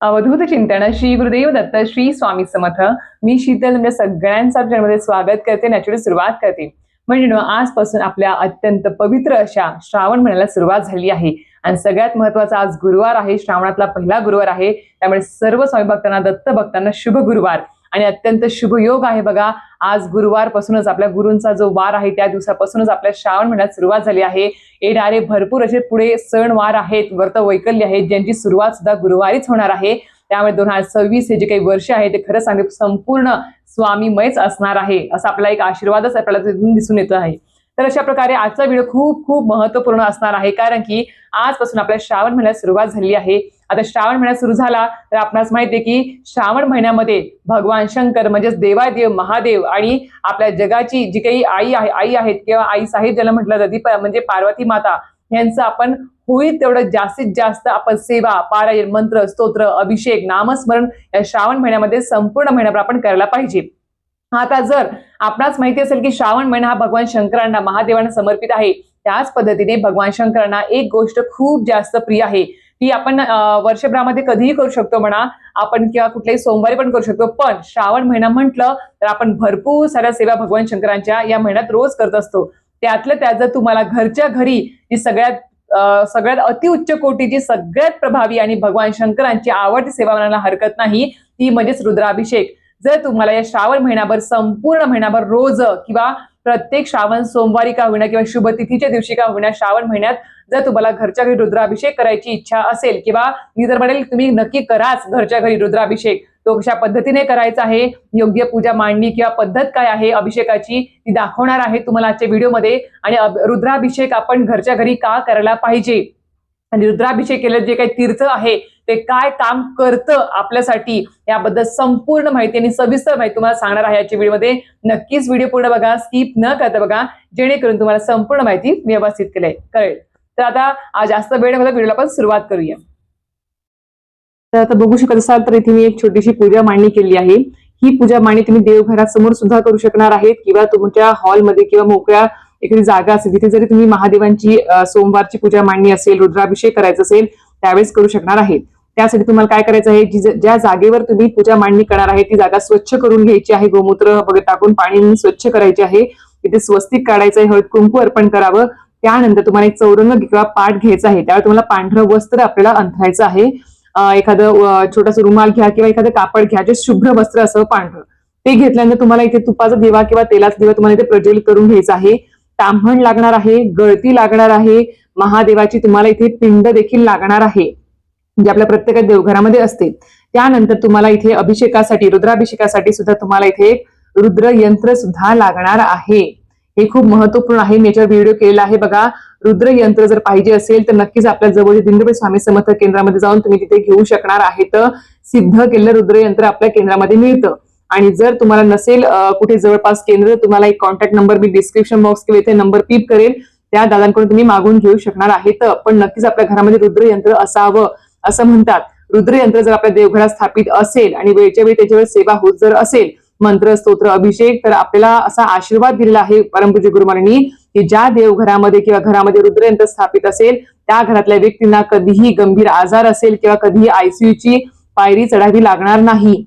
अवधूत चिंतन श्री गुरुदेव दत्त श्री स्वामी समर्थ. मी शीतल तुमच्या सगळ्यांचं चॅनलमध्ये स्वागत करते. नॅचरली सुरुवात करते. म्हणजे आजपासून आपल्या अत्यंत पवित्र अशा श्रावण महिन्याला सुरुवात झाली आहे आणि सगळ्यात महत्वाचा आज गुरुवार आहे. श्रावणातला पहिला गुरुवार आहे. त्यामुळे सर्व स्वामी भक्तांना, दत्त भक्तांना शुभ गुरुवार आणि अत्यंत शुभ योग आहे. बघा, आज गुरुवारपासूनच आपल्या गुरूंचा जो वार आहे त्या दिवसापासूनच आपल्या श्रावण महिन्यात सुरुवात झाली आहे. येणारे भरपूर असे पुढे सण वार आहेत, व्रत वैकल्य आहेत, ज्यांची सुरुवात सुद्धा गुरुवारीच होणार आहे. त्यामुळे 2026 हे जे काही वर्ष आहे ते खरं सांगते संपूर्ण स्वामीमयच असणार आहे, असा आपला एक आशीर्वादच आपल्याला तिथून दिसून येत आहे. तर अशा प्रकारे आजचा व्हिडिओ खूप खूप महत्वपूर्ण असणार आहे, कारण की आजपासून आपल्या श्रावण महिन्यात सुरुवात झाली आहे. आता श्रावण महिना सुरू झाला तर आपणास माहिती आहे की श्रावण महिन्यामध्ये भगवान शंकर म्हणजेच देवादेव महादेव आणि आपल्या जगाची जी काही आई आहेत किंवा आई साहेब ज्याला म्हटलं जाते म्हणजे पार्वती माता, यांचं आपण होईल तेवढं जास्तीत जास्त आपण सेवा, पारायण, मंत्र, स्तोत्र, अभिषेक, नामस्मरण या श्रावण महिन्यामध्ये संपूर्ण महिन्याभर आपण करायला पाहिजे. आता जर आपणास माहिती असेल की श्रावण महिना हा भगवान शंकरांना, महादेवांना समर्पित आहे, त्याच पद्धतीने भगवान शंकरांना एक गोष्ट खूप जास्त प्रिय आहे, ती आपण वर्षभरामध्ये कधीही करू शकतो म्हणा आपण, किंवा कुठल्याही सोमवारी पण करू शकतो. पण श्रावण महिना म्हटलं तर आपण भरपूर साऱ्या सेवा भगवान शंकरांच्या या महिन्यात रोज करत असतो. त्यातल्या त्यात जर तुम्हाला घरच्या घरी जी सगळ्यात अतिउच्च कोटीची, सगळ्यात प्रभावी आणि भगवान शंकरांची आवडती सेवा म्हणायला हरकत नाही, ती म्हणजेच रुद्राभिषेक. जर तुम्हाला या श्रावण महिनाभर, संपूर्ण महिनाभर रोज किंवा प्रत्येक श्रावण सोमवारी का होईना किंवा शुभ तिथीच्या दिवशी का होईना श्रावण महिन्यात जर तुम्हाला घरच्या घरी रुद्राभिषेक करायची इच्छा असेल, किंवा मी जर म्हणेल तुम्ही नक्की कराच घरच्या घरी रुद्राभिषेक, तो कशा पद्धतीने करायचा आहे, योग्य पूजा मांडणी किंवा पद्धत काय आहे अभिषेकाची, ती दाखवणार आहे तुम्हाला आजच्या व्हिडिओमध्ये. आणि रुद्राभिषेक आपण घरच्या घरी का करायला पाहिजे आणि रुद्राभिषेक केलं जे काही तीर्थ आहे ते काय काम करतं आपल्यासाठी, याबद्दल संपूर्ण माहिती आणि सविस्तर माहिती तुम्हाला सांगणार आहे याच्या व्हिडिओमध्ये. नक्कीच व्हिडिओ पूर्ण बघा, स्किप न करता बघा, जेणेकरून तुम्हाला संपूर्ण माहिती व्यवस्थित कळेल. तर आता जास्त वेळ न घालवता व्हिडिओला आपण सुरुवात करूया. तर आता बघू शकत असाल तर इथे मी एक छोटीशी पूजा मांडणी केली आहे. ही पूजा मांडणी तुम्ही देवघरासमोर सुद्धा करू शकणार आहेत, किंवा तुमच्या हॉलमध्ये किंवा मोकळ्या एखादी जागा असेल तिथे जरी तुम्ही महादेवांची सोमवारची पूजा मांडणी असेल, रुद्राभिषेक करायचा असेल, त्यावेळेस करू शकणार आहेत. त्यासाठी तुम्हाला काय करायचं आहे, ज्या जागेवर तुम्ही पूजा मांडणी करणार आहे ती जागा स्वच्छ करून घ्यायची आहे. गोमूत्र वगैरे टाकून पाणी स्वच्छ करायचे आहे. तिथे स्वस्तिक काढायचं आहे, हळद कुंकू अर्पण करावं. त्यानंतर तुम्हाला एक चौरंग किंवा पाट घ्यायचा आहे. त्यावेळी तुम्हाला पांढरं वस्त्र आपल्याला अंथरायचं आहे. एखादं छोटासा रुमाल घ्या किंवा एखादं कापड घ्या, जे शुभ्र वस्त्र असं पांढरं, ते घेतल्यानंतर तुम्हाला इथे तुपाचा दिवा किंवा तेलाचा दिवा तुम्हाला इथे प्रज्वलित करून घ्यायचा आहे. ताम्हण लागणार आहे, गळती लागणार आहे, महादेवाची तुम्हाला इथे पिंड देखील लागणार आहे, जे आपल्या प्रत्येक देवघरामध्ये असते. त्यानंतर तुम्हाला इथे अभिषेकासाठी, रुद्राभिषेकासाठी सुद्धा तुम्हाला इथे रुद्र यंत्र सुद्धा लागणार आहे. हे खूप महत्वपूर्ण आहे. मी याच्यावर व्हिडिओ केलेला आहे बघा. रुद्र यंत्र जर पाहिजे असेल तर नक्कीच आपल्या जवळच्या दिंडोरी स्वामी समर्थ केंद्रामध्ये जाऊन तुम्ही तिथे घेऊ शकणार आहेत. सिद्ध केलेलं रुद्र यंत्र आपल्या केंद्रामध्ये मिळतं. आणि जर तुम्हाला नसेल कुठे जवळपास केंद्र, तुम्हाला एक कॉन्टॅक्ट नंबर मी डिस्क्रिप्शन बॉक्स किंवा इथे नंबर पीप करेल, त्या दादांकडून तुम्ही मागून घेऊ शकणार आहेत. पण नक्कीच आपल्या घरामध्ये रुद्र यंत्र असावं असं म्हणतात. रुद्र यंत्र जर आपल्या देवघरात स्थापित असेल आणि वेळच्या वेळी त्याच्यावर सेवा होत जर असेल, मंत्र, स्तोत्र, अभिषेक, तर आपल्याला असा आशीर्वाद दिलेला आहे परमपूज्य गुरुमारांनी की ज्या देवघरामध्ये किंवा घरामध्ये रुद्रयंत्र स्थापित असेल त्या घरातल्या व्यक्तींना कधीही गंभीर आजार असेल किंवा कधीही आयसीयूची पायरी चढावी लागणार नाही,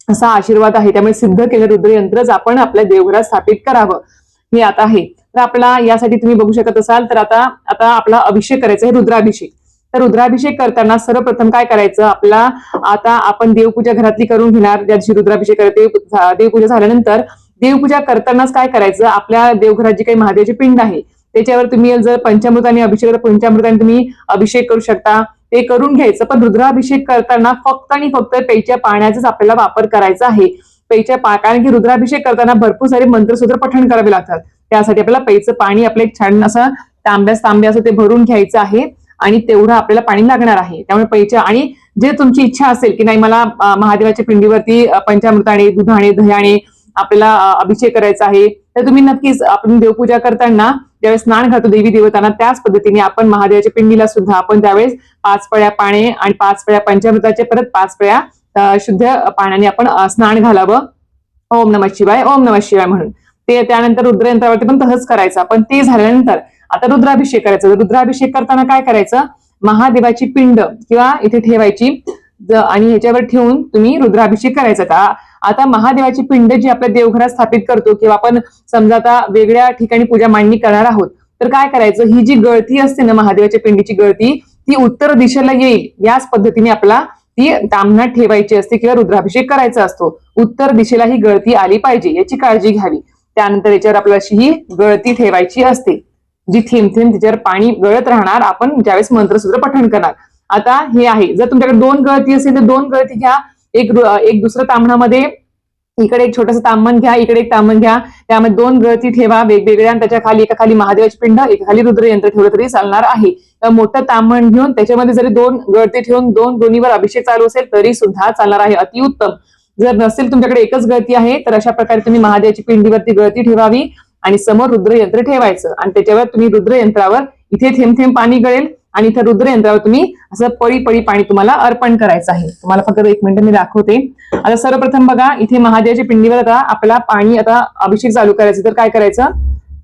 असा आशीर्वाद आहे. त्यामुळे सिद्ध केलेलं रुद्रयंत्रच आपण आपल्या देवघरात स्थापित करावं हे आता आहे. तर आपला यासाठी तुम्ही बघू शकत असाल तर आता आपला अभिषेक करायचा आहे, रुद्राभिषेक. तर रुद्राभिषेक करताना सर्वप्रथम काय करायचं, आपला आता आपण देवपूजा घरातली करून घेणार. ज्या दिवशी रुद्राभिषेक करते, देवपूजा झाल्यानंतर देवपूजा करतानाच काय करायचं, आपल्या देवघरात जी काही महादेवाची पिंड आहे त्याच्यावर तुम्ही जर पंचामृताने अभिषेक, पंचामृताने तुम्ही अभिषेक करू शकता, ते करून घ्यायचं. पण रुद्राभिषेक करताना फक्त आणि फक्त प्यायच्या पाण्याचाच आपल्याला वापर करायचा आहे. कारण की रुद्राभिषेक करताना भरपूर सारे मंत्रसूत्र पठण करावे लागतात. त्यासाठी आपल्याला प्यायचं पाणी आपलं एक छान असं तांब्या असं ते भरून घ्यायचं आहे आणि तेवढं आपल्याला पाणी लागणार आहे. त्यामुळे प्यायच्या, आणि जे तुमची इच्छा असेल की नाही मला महादेवाच्या पिंडीवरती पंचामृताने, दुधाने, दह्याने आपल्याला अभिषेक करायचा आहे, तर तुम्ही नक्कीच आपण देवपूजा करताना ज्यावेळेस स्नान घालतो देवी देवतांना, त्याच पद्धतीने आपण महादेवाच्या पिंडीला सुद्धा आपण त्यावेळेस 5 पळ्या पाणी आणि 5 पळ्या पंचामृताचे परत 5 पळ्या शुद्ध पाण्याने आपण स्नान घालावं. ओम नमः शिवाय, ओम नमः शिवाय म्हणून. ते त्यानंतर रुद्रयंत्रावरती पण तसंच करायचं. पण ते झाल्यानंतर आता रुद्राभिषेक करायचा. रुद्राभिषेक करताना काय करायचं, महादेवाची पिंड किंवा इथे ठेवायची, आणि ह्याच्यावर ठेवून तुम्ही रुद्राभिषेक करायचा. आता महादेवाची पिंड जी आपल्या देवघरात स्थापित करतो किंवा आपण समजा आता वेगळ्या ठिकाणी पूजा मांडणी करणार आहोत, तर काय करायचं, ही जी गळती असते ना महादेवाच्या पिंडीची गळती, ती उत्तर दिशेला येईल याच पद्धतीने आपला ती ताम्हणात ठेवायची असते किंवा रुद्राभिषेक करायचा असतो. उत्तर दिशेला ही गळती आली पाहिजे याची काळजी घ्यावी. त्यानंतर याच्यावर आपल्याला अशी ही गळती ठेवायची असते, जी थेंब थेंब तिच्यावर पाणी गळत राहणार आपण ज्यावेळेस मंत्रसूत्र पठण करणार. आता हे आहे, जर तुमच्याकडे 2 गळती असेल तर 2 गळती घ्या. एक दुसऱ्या ताम्हणामध्ये इकडे एक छोटंसं ताम्हण घ्या, इकडे एक ताम्हण घ्या, त्यामध्ये 2 गळती ठेवा वेगवेगळ्या, आणि त्याच्या खाली एका खाली महादेवाची पिंड, एका खाली रुद्रयंत्र ठेवलं तरी चालणार आहे. मोठं ताम्हण घेऊन त्याच्यामध्ये जरी 2 गळती ठेवून दोन्हीवर अभिषेक चालू असेल तरी सुद्धा चालणार आहे, अतिउत्तम. जर नसेल तुमच्याकडे एकच गळती आहे तर अशा प्रकारे तुम्ही महादेवाची पिंडीवरती गळती ठेवावी आणि समोर रुद्रयंत्र ठेवायचं, आणि त्याच्यावर तुम्ही रुद्रयंत्रावर इथे थेंब थेंब पाणी गळेल आणि इथे रुद्रयंत्रावर तुम्ही असं पळी पळी पाणी तुम्हाला अर्पण करायचं आहे. तुम्हाला फक्त 1 मिनिट मी दाखवते. आता सर्वप्रथम बघा, इथे महादेवाच्या पिंडीवर आता आपला पाणी आता अभिषेक चालू करायचं, तर काय करायचं,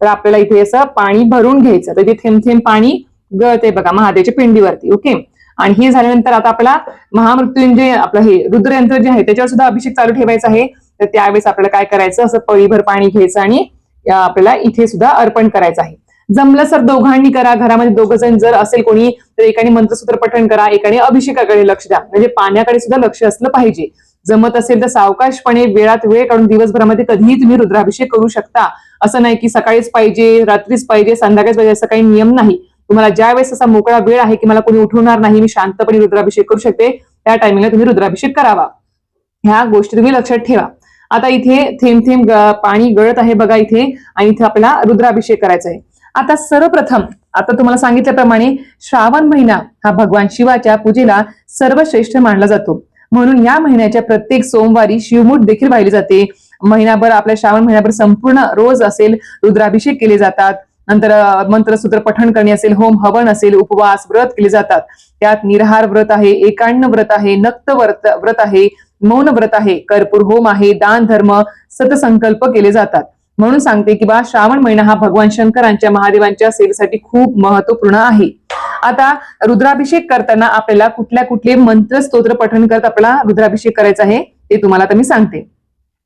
तर आपल्याला इथे असं पाणी भरून घ्यायचं. तर इथे थेंब थेंब पाणी गळते बघा महादेवाच्या पिंडीवरती. ओके, आणि हे झाल्यानंतर आता आपला महामृत्युंजय आपलं हे रुद्रयंत्र जे आहे त्याच्यावर सुद्धा अभिषेक चालू ठेवायचा आहे. तर त्यावेळेस आपल्याला काय करायचं, असं पळीभर पाणी घ्यायचं आणि आपल्याला इथे सुद्धा अर्पण करायचं आहे. जमलं सर दोघांनी करा, घरामध्ये 2 जण जर असेल कोणी तर एकाने मंत्रसूत्र पठण करा, एकाने अभिषेकाकडे लक्ष द्या, म्हणजे पाण्याकडे सुद्धा लक्ष असलं पाहिजे. जमत असेल तर सावकाशपणे वेळात वेळ काढून दिवसभरामध्ये कधीही तुम्ही रुद्राभिषेक करू शकता. असं नाही की सकाळीच पाहिजे, रात्रीच पाहिजे, संध्याकाळीच पाहिजे, असं काही नियम नाही. तुम्हाला ज्या वेळेस असा मोकळा वेळ आहे की मला कोणी उठवणार नाही, मी शांतपणे रुद्राभिषेक करू शकते, त्या टायमिंगला तुम्ही रुद्राभिषेक करावा. ह्या गोष्टी तुम्ही लक्षात ठेवा. आता इथे थेंब थेंब पाणी गळत आहे बघा इथे, आणि इथे आपल्याला रुद्राभिषेक करायचा आहे. आता सर्वप्रथम आता तुम्हाला सांगितल्याप्रमाणे श्रावण महिना हा भगवान शिवाच्या पूजेला सर्वश्रेष्ठ मानला जातो, म्हणून या महिन्याच्या प्रत्येक सोमवारी शिवमूठ देखील वाहिली जाते. महिनाभर आपल्या श्रावण महिन्याभर संपूर्ण रोज असेल रुद्राभिषेक केले जातात. नंतर मंत्रसूत्र पठण करणे असेल, होम हवन असेल, उपवास व्रत केले जातात. त्यात निराहार व्रत आहे, एकान्न व्रत आहे, नक्त व्रत आहे, मौन व्रत आहे, कर्पूर होम आहे, दान धर्म सतसंकल्प केले जातात. म्हणून सांगते की बा श्रावण महिना हा भगवान शंकरांच्या महादेवांच्या सेवेसाठी खूप महत्वपूर्ण आहे. आता रुद्राभिषेक करताना आपल्याला कुठले मंत्र स्तोत्र पठण करत आपल्याला रुद्राभिषेक करायचा आहे ते तुम्हाला आता मी सांगते.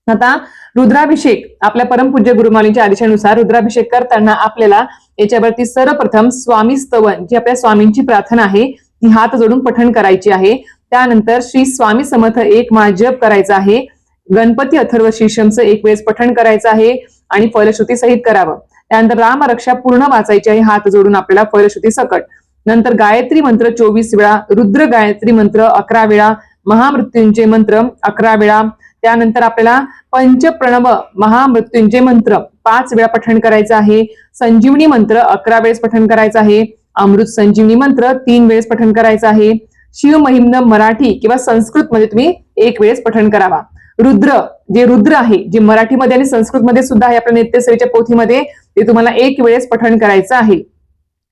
आता रुद्राभिषेक आपल्या परमपूज्य गुरुमाऊलींच्या आदेशानुसार रुद्राभिषेक करताना आपल्याला याच्यावरती सर्वप्रथम स्वामी स्तवन, जी आपल्या स्वामींची प्रार्थना आहे ती हात जोडून पठण करायची आहे. त्यानंतर श्री स्वामी समर्थ 1 माळ जप करायचा आहे. गणपती अथर्व शीर्षमचं 1 वेळेस पठण करायचं आहे आणि फलश्रुती सहित करावं. त्यानंतर रामरक्षा पूर्ण वाचायची आहे हात जोडून आपल्याला फलश्रुती सकट. नंतर गायत्री मंत्र 24 वेळा, रुद्र गायत्री मंत्र 11 वेळा, महामृत्युंजय मंत्र 11 वेळा, त्यानंतर आपल्याला पंचप्रणव महामृत्युंजय मंत्र 5 वेळा पठण करायचं आहे. संजीवनी मंत्र 11 वेळेस पठण करायचं आहे. अमृत संजीवनी मंत्र 3 वेळेस पठण करायचं आहे. शिवमहिम्न मराठी किंवा संस्कृत मध्ये तुम्ही 1 वेळेस पठण करावा. रुद्र आहे जे मराठीमध्ये आणि संस्कृतमध्ये सुद्धा आहे आपल्या नित्यसेवेच्या पोथीमध्ये, ते तुम्हाला 1 वेळेस पठण करायचं आहे.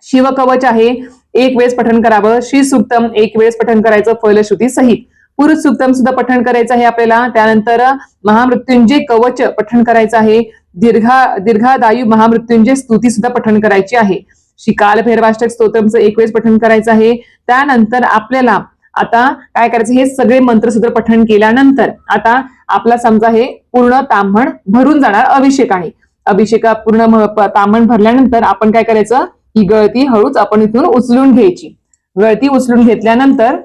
शिवकवच आहे 1 वेळेस पठण करावं. श्री सूक्तम 1 वेळेस पठण करायचं फलश्रुती सहित. पुरुष सूक्तम सुद्धा पठण करायचं आहे आपल्याला. त्यानंतर महामृत्युंजय कवच पठण करायचं आहे. दीर्घादायू महामृत्युंजय स्तुती सुद्धा पठण करायची आहे. श्री कालभैरवाष्टक स्तोत्रमचं 1 वेळेस पठण करायचं आहे. त्यानंतर आपल्याला आता काय करायचं, हे सगळे मंत्रसूत्र पठण केल्यानंतर आता आपला समजा हे पूर्ण ताम्हण भरून जाणार अभिषेकाने. अभिषेका पूर्ण ताम्हण भरल्यानंतर आपण काय करायचं, ही गळती हळूच आपण इथून उचलून घ्यायची. गळती उचलून घेतल्यानंतर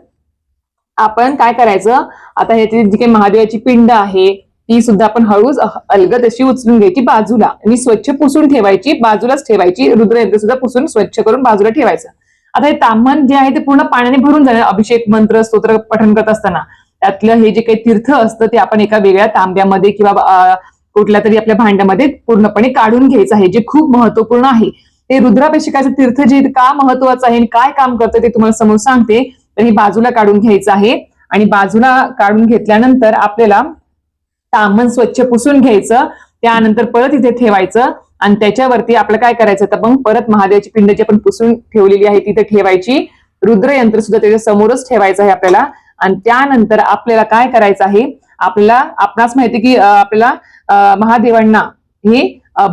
आपण काय करायचं, आता ह्याची जी काही महादेवाची पिंड आहे ती सुद्धा आपण हळूच अलगद अशी उचलून घ्यायची बाजूला आणि स्वच्छ पुसून ठेवायची, बाजूलाच ठेवायची. रुद्रयंत्र सुद्धा पुसून स्वच्छ करून बाजूला ठेवायचं. आता हे ताम्हण जे आहे ते पूर्ण पाण्याने भरून जाणार. अभिषेक मंत्र स्तोत्र पठण करत असताना त्यातलं हे जे काही तीर्थ असतं ते आपण एका वेगळ्या तांब्यामध्ये किंवा कुठल्या तरी आपल्या भांड्यामध्ये पूर्णपणे काढून घ्यायचं आहे, जे खूप महत्वपूर्ण आहे. ते रुद्राभिषेकाचं तीर्थ जे का महत्वाचं आहे आणि काय काम करतं ते तुम्हाला समोर सांगते. तर हे बाजूला काढून घ्यायचं आहे आणि बाजूला काढून घेतल्यानंतर आपल्याला ताम्हण स्वच्छ पुसून घ्यायचं. त्यानंतर परत इथे ठेवायचं आणि त्याच्यावरती आपलं काय करायचं, तर मग परत महादेवाची पिंड जी आपण पुसून ठेवलेली आहे तिथे ठेवायची. रुद्रयंत्र सुद्धा त्याच्या समोरच ठेवायचं आहे आपल्याला. आणि त्यानंतर आपल्याला काय करायचं आहे, आपणास माहिती की आपल्याला महादेवांना हे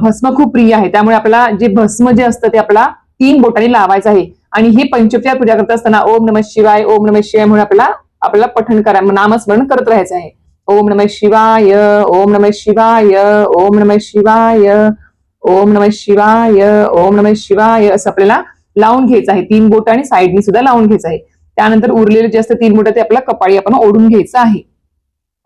भस्म खूप प्रिय आहे. त्यामुळे आपल्याला जे भस्म जे असतं ते आपल्याला 3 बोटांनी लावायचं आहे. आणि हे पंचोपचार पूजा करत असताना ओम नमः शिवाय, ओम नमः शिवाय म्हणून आपल्याला आपल्याला पठण करा, नामस्मरण करत राहायचं आहे. ओम नमः शिवाय, ओम नमः शिवाय, ओम नमः शिवाय, ओम नमः शिवाय, ओम नमः शिवाय असं आपल्याला लावून घ्यायचं आहे. 3 बोट आणि साईडनी सुद्धा लावून घ्यायचं आहे. त्यानंतर उरलेले जे असतं 3 बोट ते आपल्याला कपाळी आपण ओढून घ्यायचं आहे.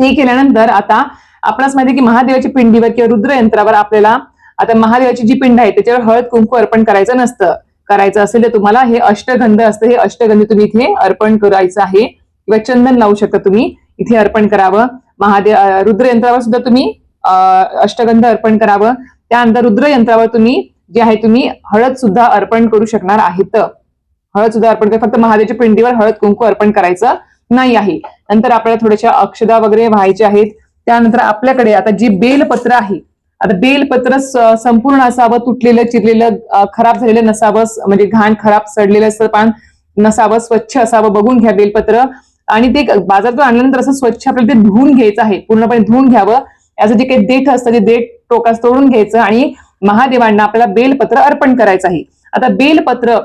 हे केल्यानंतर आता आपणास माहिती की महादेवाच्या पिंडीवर किंवा रुद्र यंत्रावर आपल्याला आता महादेवाची जी पिंड आहे त्याच्यावर हळद कुंकू अर्पण करायचं नसतं. करायचं असेल तर तुम्हाला हे अष्टगंध असतं, हे अष्टगंध तुम्ही इथे अर्पण करायचं आहे किंवा चंदन लावू शकता तुम्ही इथे अर्पण करावं. रुद्र यंत्रावर सुद्धा तुम्ही अष्टगंध अर्पण करावं. त्यानंतर रुद्र यंत्रावर तुम्ही जे आहे तुम्ही हळद सुद्धा अर्पण करू शकणार आहेत. हळद सुद्धा अर्पण करा, फक्त महादेवाच्या पिंडीवर हळद कुंकू अर्पण करायचं नाही आहे. नंतर आपल्याला थोड्याशा अक्षदा वगैरे व्हायच्या आहेत. त्यानंतर आपल्याकडे आता जी बेलपत्र आहे, आता बेलपत्र संपूर्ण असावं, तुटलेलं चिरलेलं खराब झालेलं नसावं, म्हणजे घाण खराब सडलेलं असं पान नसावं, स्वच्छ असावं बघून घ्या बेलपत्र. आणि ते बाजारातून आणल्यानंतर असं स्वच्छ आपल्याला ते धुवून घ्यायचं आहे, पूर्णपणे धुवून घ्यावं. याचं जे काही देठ असतं ते देठ टोकास तोडून घ्यायचं आणि महादेवांना आपल्याला बेलपत्र अर्पण करायचं आहे. आता बेलपत्र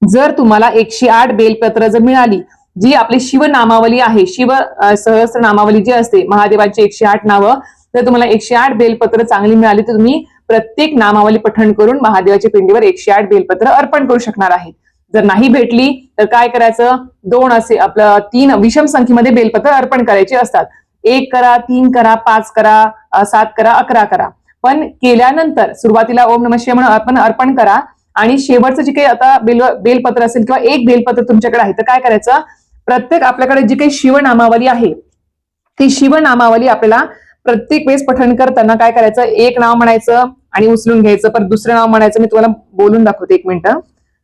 जर तुम्हाला 108 बेलपत्र जर मिळाली, जी आपली शिवनामावली आहे, शिव सहस्त्र नामावली जी असते महादेवाची 108 नावं, तर तुम्हाला 108 बेलपत्र चांगली मिळाली तर तुम्ही प्रत्येक नामावली पठण करून महादेवाच्या पिंडीवर 108 बेलपत्र अर्पण करू शकणार आहे. जर नाही भेटली तर काय करायचं, 2 असे आपलं 3 विषम संख्येमध्ये बेलपत्र अर्पण करायचे असतात. 1 करा, 3 करा, 5 करा, 7 करा, 11 करा. पण केल्यानंतर सुरुवातीला ओम नमः शिवाय म्हणून आपण अर्पण करा आणि शेवटचं जे काही आता बेलपत्र असेल किंवा 1 बेलपत्र तुमच्याकडे आहे तर काय करायचं, प्रत्येक आपल्याकडे जी काही शिवनामावली आहे ती शिवनामावली आपल्याला प्रत्येक वेळेस पठण करताना काय करायचं, 1 नाव म्हणायचं आणि उचलून घ्यायचं, परत दुसरं नाव म्हणायचं. मी तुम्हाला बोलून दाखवते 1 मिनिटं.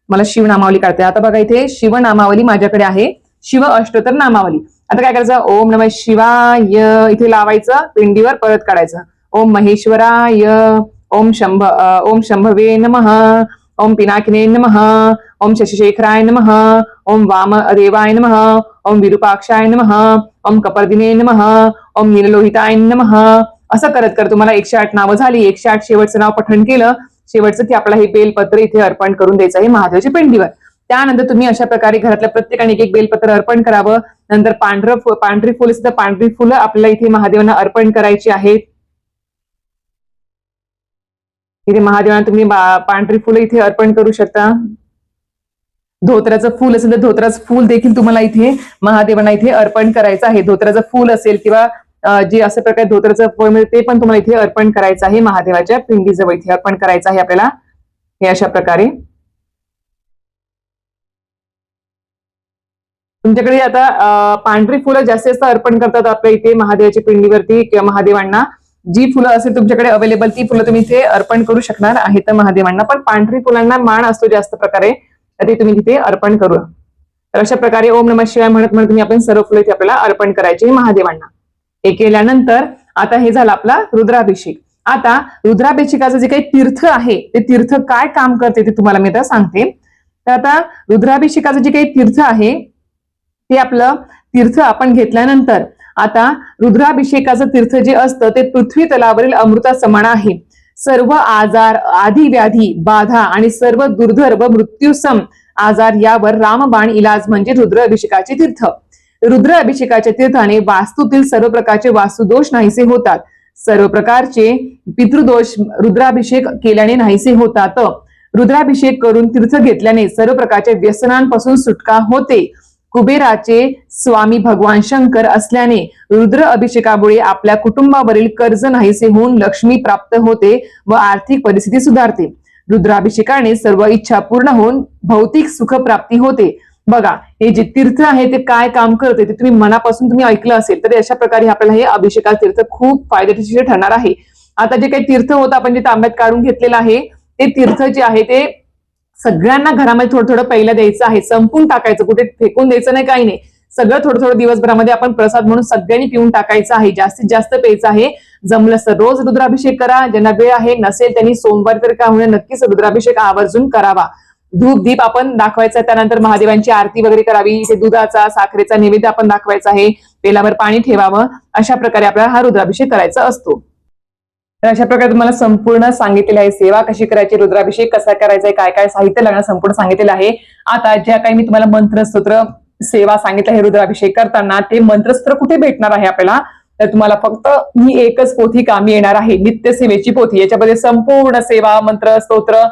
मला शिवनामावली काढते. आता बघा इथे शिवनामावली माझ्याकडे आहे, शिव अष्टोत्तर नामावली. आता काय करायचं, ओम नमः शिवाय इथे लावायचं, पिंडीवर परत काढायचं. ओम महेश्वराय, ओम शंभवे नमः, ओम पिनाकिने नमः, ओम शशिशेखराय नमः, ओम वामदेवाय नमः, ओम विरूपाक्षाय नमः, ओम कपर्दिने नमः, ओम नीललोहिताय नमः. असं करत कर तुम्हाला 108 नावं झाली. 108 शेवटचं नाव पठण केलं, शेवटचं की आपल्याला हे बेलपत्र इथे अर्पण करून द्यायचं आहे महादेवाच्या पिंडीवर. त्यानंतर तुम्ही अशा प्रकारे घरातल्या प्रत्येकाने 1 बेलपत्र अर्पण करावं. नंतर पांढरी फुलं सुद्धा पांढरी फुलं आपल्याला इथे महादेवांना अर्पण करायची आहेत. इथे महादेवांना तुम्ही पांढरी फुलं इथे अर्पण करू शकता. धोत्राचं फूल असेल तर धोत्राचं फूल देखील तुम्हाला इथे महादेवांना इथे अर्पण करायचं आहे. धोत्राचं फूल असेल किंवा जे अशा प्रकारे धोत्राचं फळ मिळते ते पण तुम्हाला इथे अर्पण करायचं आहे, महादेवाच्या पिंडीजवळ इथे अर्पण करायचं आहे आपल्याला. हे अशा प्रकारे तुमच्याकडे आता पांढरी फुलं जास्तीत जास्त अर्पण करतात आपल्या इथे महादेवाच्या पिंडीवरती किंवा महादेवांना. जी फुलं असेल तुमच्याकडे अवेलेबल ती फुलं तुम्ही इथे अर्पण करू शकणार आहेत महादेवांना. पण पांढरी फुलांना मान असतो जास्त प्रकारे, तर ते तुम्ही तिथे अर्पण करू. तर अशा प्रकारे ओम नमः शिवाय म्हणत म्हणत तुम्ही आपण सर्व फुलं इथे आपल्याला अर्पण करायची महादेवांना. हे केल्यानंतर आता हे झालं आपला रुद्राभिषेक. आता रुद्राभिषेकाचं जे काही तीर्थ आहे ते तीर्थ काय काम करते ते तुम्हाला मी आता सांगते. तर आता रुद्राभिषेकाचं जे काही तीर्थ आहे ते आपलं तीर्थ आपण घेतल्यानंतर आता रुद्राभिषेकाचं तीर्थ जे असतं ते पृथ्वी तलावरील अमृता समान आहे. सर्व आजार, आधी व्याधी, बाधा आणि सर्व दुर्धर व मृत्यूसम आजार यावर रामबाण इलाज म्हणजे रुद्राभिषेकाचे तीर्थ. रुद्राभिषेकाच्या तीर्थाने वास्तूतील सर्व प्रकारचे वास्तुदोष नाहीसे होतात. सर्व प्रकारचे पितृदोष रुद्राभिषेक केल्याने नाहीसे होतात. रुद्राभिषेक करून तीर्थ घेतल्याने सर्व प्रकारच्या व्यसनांपासून सुटका होते. कुबेराचे स्वामी भगवान शंकर असल्याने रुद्र अभिषेकामुळे आपल्या कुटुंबावरील कर्ज नाहीसे होऊन लक्ष्मी प्राप्त होते व आर्थिक परिस्थिती सुधारते. रुद्राभिषेकाने सर्व इच्छा पूर्ण होऊन भौतिक सुख प्राप्ती होते. बघा हे जे तीर्थ आहे ते काय काम करते ते तुम्ही मनापासून तुम्ही ऐकलं असेल तर अशा प्रकारे आपल्याला हे अभिषेका तीर्थ खूप फायदेशीर ठरणार आहे. आता जे काही तीर्थ होतं आपण जे तांब्यात काढून घेतलेलं आहे ते तीर्थ जे आहे ते सगळ्यांना घरामध्ये थोडं थोडं पहिलं द्यायचं आहे. संपून टाकायचं, कुठे फेकून द्यायचं नाही, काही नाही. सगळं थोडं थोडं दिवसभरामध्ये आपण प्रसाद म्हणून सगळ्यांनी पिऊन टाकायचं आहे. जास्तीत जास्त प्यायचं आहे. जमलं तर रोज रुद्राभिषेक करा. ज्यांना वेळ आहे, नसेल त्यांनी सोमवार तर का होणे नक्कीच रुद्राभिषेक आवर्जून करावा. धूप दीप आपण दाखवायचा, त्यानंतर महादेवांची आरती वगैरे करावी. इथे दुधाचा साखरेचा नैवेद्य आपण दाखवायचा आहे. पेलावर पाणी ठेवावं. अशा प्रकारे आपल्याला हा रुद्राभिषेक करायचा असतो. तर अशा प्रकारे तुम्हाला संपूर्ण सांगितलेलं आहे. सेवा कशी करायची, रुद्राभिषेक कसा करायचा, काय काय साहित्य लागणार संपूर्ण सांगितलेलं आहे. आता ज्या काही मी तुम्हाला मंत्र स्तोत्र सेवा सांगितलं हे रुद्राभिषेक करताना, ते मंत्रस्त्र कुठे भेटणार आहे आपल्याला, तर तुम्हाला फक्त ही एकच पोथी कामी येणार आहे, नित्यसेवेची पोथी. याच्यामध्ये संपूर्ण सेवा, मंत्र, स्तोत्र,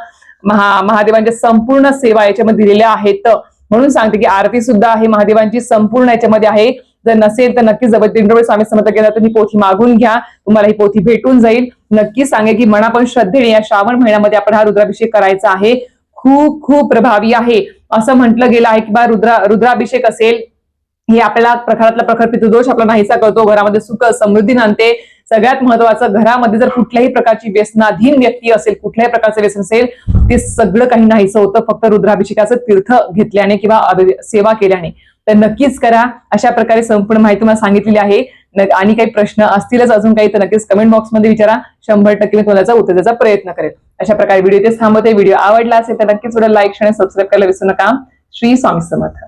महादेवांच्या संपूर्ण सेवा याच्यामध्ये दिलेल्या आहेत. म्हणून सांगते की आरती सुद्धा आहे महादेवांची संपूर्ण याच्यामध्ये आहे. जर नसेल तर नक्कीच दिंडोरी स्वामी समर्थ केंद्रात तुम्ही पोथी मागून घ्या, तुम्हाला ही पोथी भेटून जाईल. नक्की सांगे की मनापासून श्रद्धेने या श्रावण महिन्यामध्ये आपण हा रुद्राभिषेक करायचा आहे. खूप खूप प्रभावी आहे. असं म्हटलं गेलं आहे की बा रुद्राभिषेक असेल हे आपल्याला प्रखरातला प्रखर पितृदोष आपला नाहीसा करतो, घरामध्ये सुख समृद्धी आणते. सगळ्यात महत्वाचं, घरामध्ये जर कुठल्याही प्रकारची व्यसनाधीन व्यक्ती असेल, कुठल्याही प्रकारचं व्यसन असेल, ते सगळं काही नाहीसं होतं फक्त रुद्राभिषेकाचं तीर्थ घेतल्याने किंवा सेवा केल्याने. तर नक्कीच करा. अशा प्रकारे संपूर्ण माहिती तुम्हाला सांगितलेली आहे. आणि काही प्रश्न असतीलच अजून काही तर नक्कीच कमेंट बॉक्समध्ये विचारा. 100% मी तुम्हाला उत्तर द्यायचा प्रयत्न करेल. अशा प्रकारे व्हिडिओ इथेच थांबवते. व्हिडिओ आवडला असेल तर नक्कीच लाईक, शेअर, सबस्क्राईब करायला विसरू नका. श्री स्वामी समर्थ.